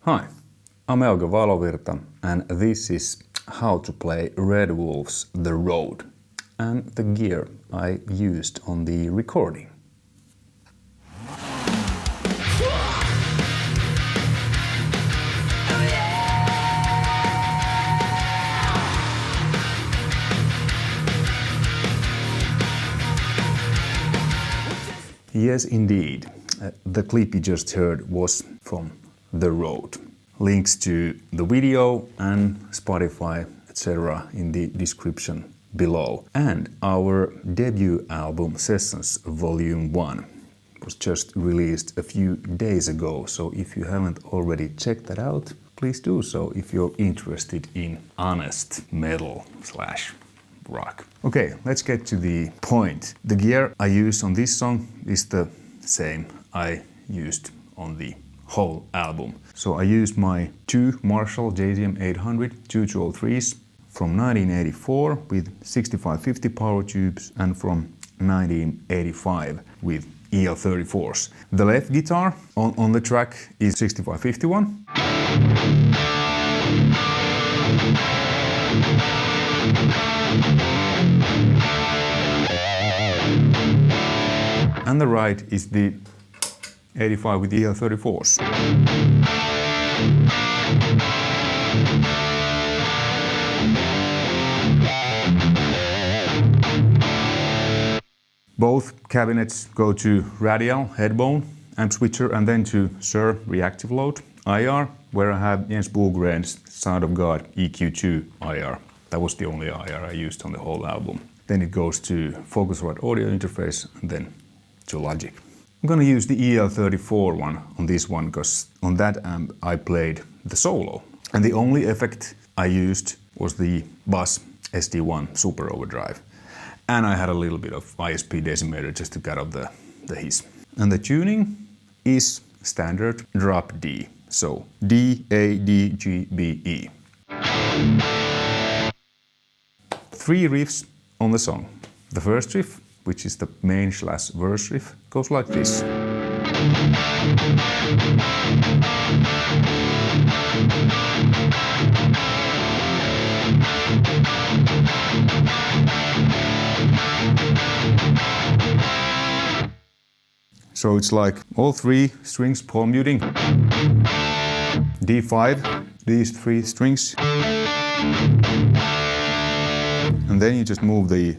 Hi, I'm Euge Valovirta and this is how to play Red Wolf's The Road and the gear I used on the recording. Yes, indeed. The clip you just heard was from The Road. Links to the video and Spotify, etc. in the description below. And our debut album Sessions Volume 1 was just released a few days ago, so if you haven't already checked that out, please do so if you're interested in honest metal / rock. Okay, let's get to the point. The gear I use on this song is the same I used on the whole album. So I used my two Marshall JDM 800 203s from 1984 with 6550 power tubes and from 1985 with EL34s. The left guitar on the track is 6551. And the right is the 85 with EL34s. Both cabinets go to radial, headbone, amp switcher, and then to SUR reactive load IR, where I have Jens Bogren's Sound of God EQ2 IR. That was the only IR I used on the whole album. Then it goes to Focusrite audio interface and then to Logic. I'm gonna use the EL34 one on this one because on that amp I played the solo. And the only effect I used was the Bass SD1 Super Overdrive. And I had a little bit of ISP decimator just to cut off the hiss. And the tuning is standard drop D. So D, A, D, G, B, E. 3 riffs on the song. The first riff, which is the main / verse riff, goes like this. So it's like all 3 strings palm muting, D5, these 3 strings, and then you just move the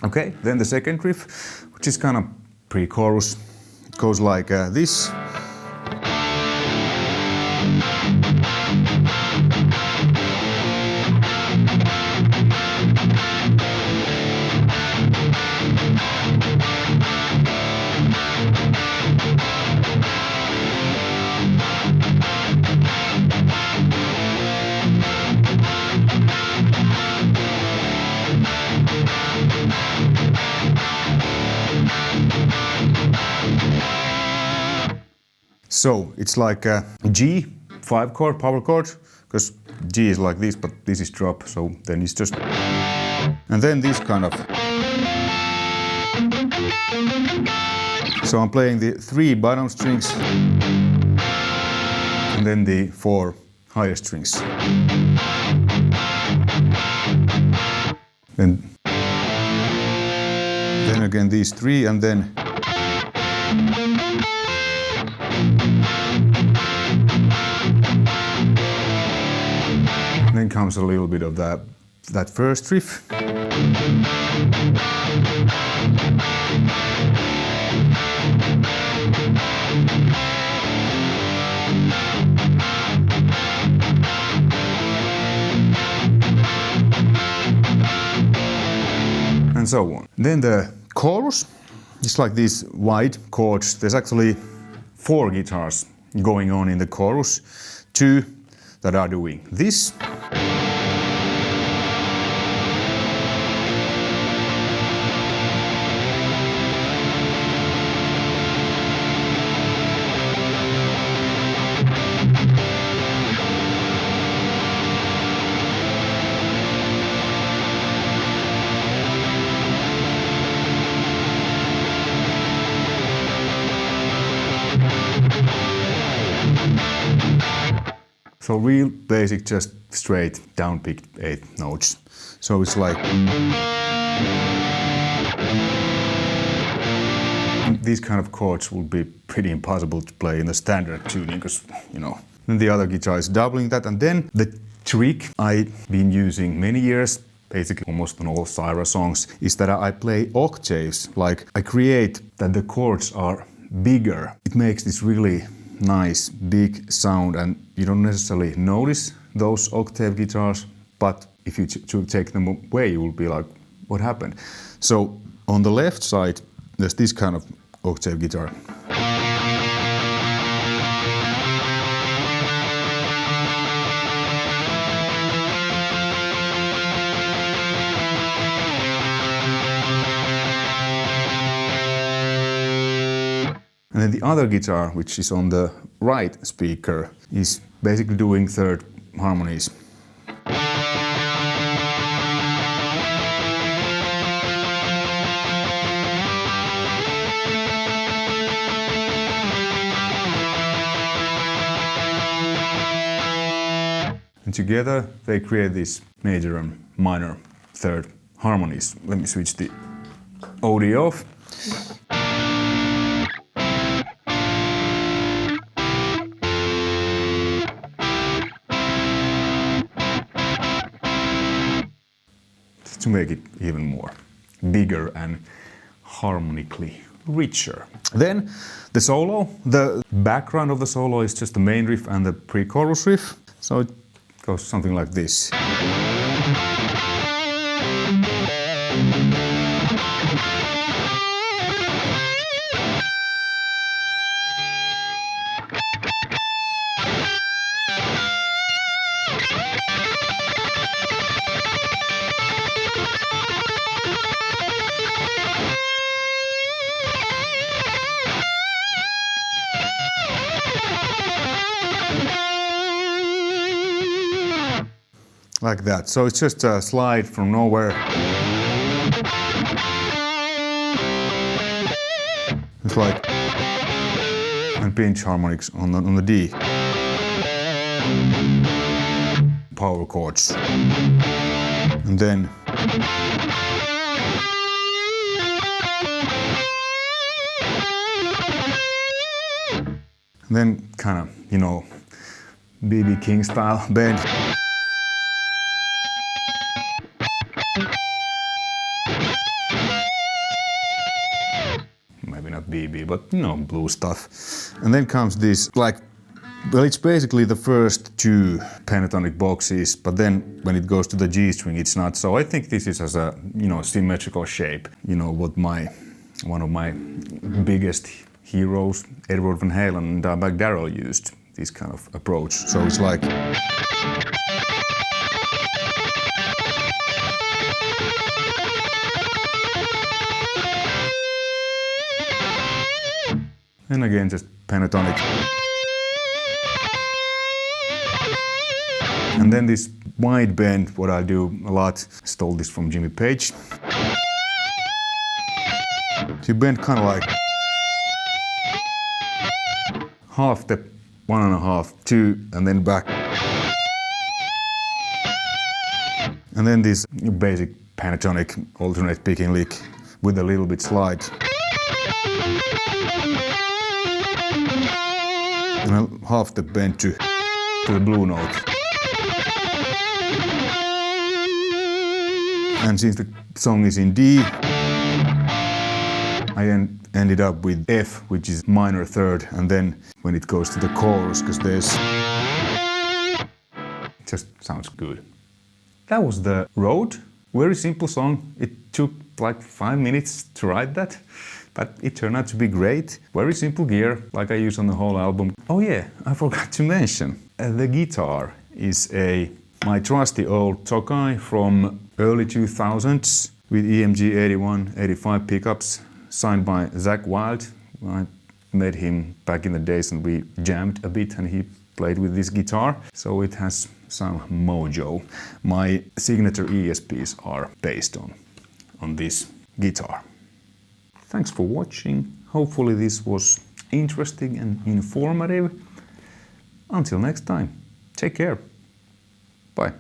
okay, then the second riff, which is kind of pre-chorus, it goes like this. So it's like a G 5 chord, power chord, because G is like this, but this is drop, so then it's just... And then this kind of... So I'm playing the 3 bottom strings and then the 4 higher strings. Then again these 3 and then... Then comes a little bit of that first riff. And so on. Then the chorus is like these wide chords. There's actually 4 guitars going on in the chorus, 2 that are doing this. So real basic, just straight down-picked 8 notes. So it's like... These kind of chords would be pretty impossible to play in the standard tuning because, you know. Then the other guitar is doubling that, and then the trick I've been using many years, basically almost on all Syra songs, is that I play octaves. Like I create that the chords are bigger. It makes this really nice big sound, and you don't necessarily notice those octave guitars, but if you take them away, you will be like, what happened? So on the left side, there's this kind of octave guitar. And then the other guitar, which is on the right speaker, is basically doing third harmonies. And together they create this major and minor third harmonies. Let me switch the audio off. To make it even more bigger and harmonically richer. Then the solo, the background of the solo is just the main riff and the pre-chorus riff. So it goes something like this. Like that. So it's just a slide from nowhere. It's like, and pinch harmonics on the D. Power chords. And then kind of, you know, B.B. King style bend. Maybe not B.B., but you know, blue stuff. And then comes this, like, well, it's basically the first 2 pentatonic boxes, but then when it goes to the G string, it's not. So I think this is as a, you know, symmetrical shape. You know, what one of my biggest heroes, Edward Van Halen and Dimebag Darrell, used this kind of approach. So it's like... And again, just pentatonic. And then this wide bend, what I do a lot, stole this from Jimmy Page. So you bend kind of like half step, 1.5, 2, and then back. And then this basic pentatonic alternate picking lick with a little bit slide. And a half step bend to the blue note. And since the song is in D, I ended up with F, which is minor third, and then when it goes to the chorus, because there's... It just sounds good. That was The Road. Very simple song. It took like 5 minutes to write that, but it turned out to be great. Very simple gear, like I use on the whole album. Oh yeah, I forgot to mention. The guitar is my trusty old Tokai from early 2000s with EMG 81, 85 pickups, signed by Zakk Wylde. I met him back in the days and we jammed a bit and he played with this guitar. So it has some mojo. My signature ESPs are based on this guitar. Thanks for watching. Hopefully this was interesting and informative. Until next time, Take care. Bye.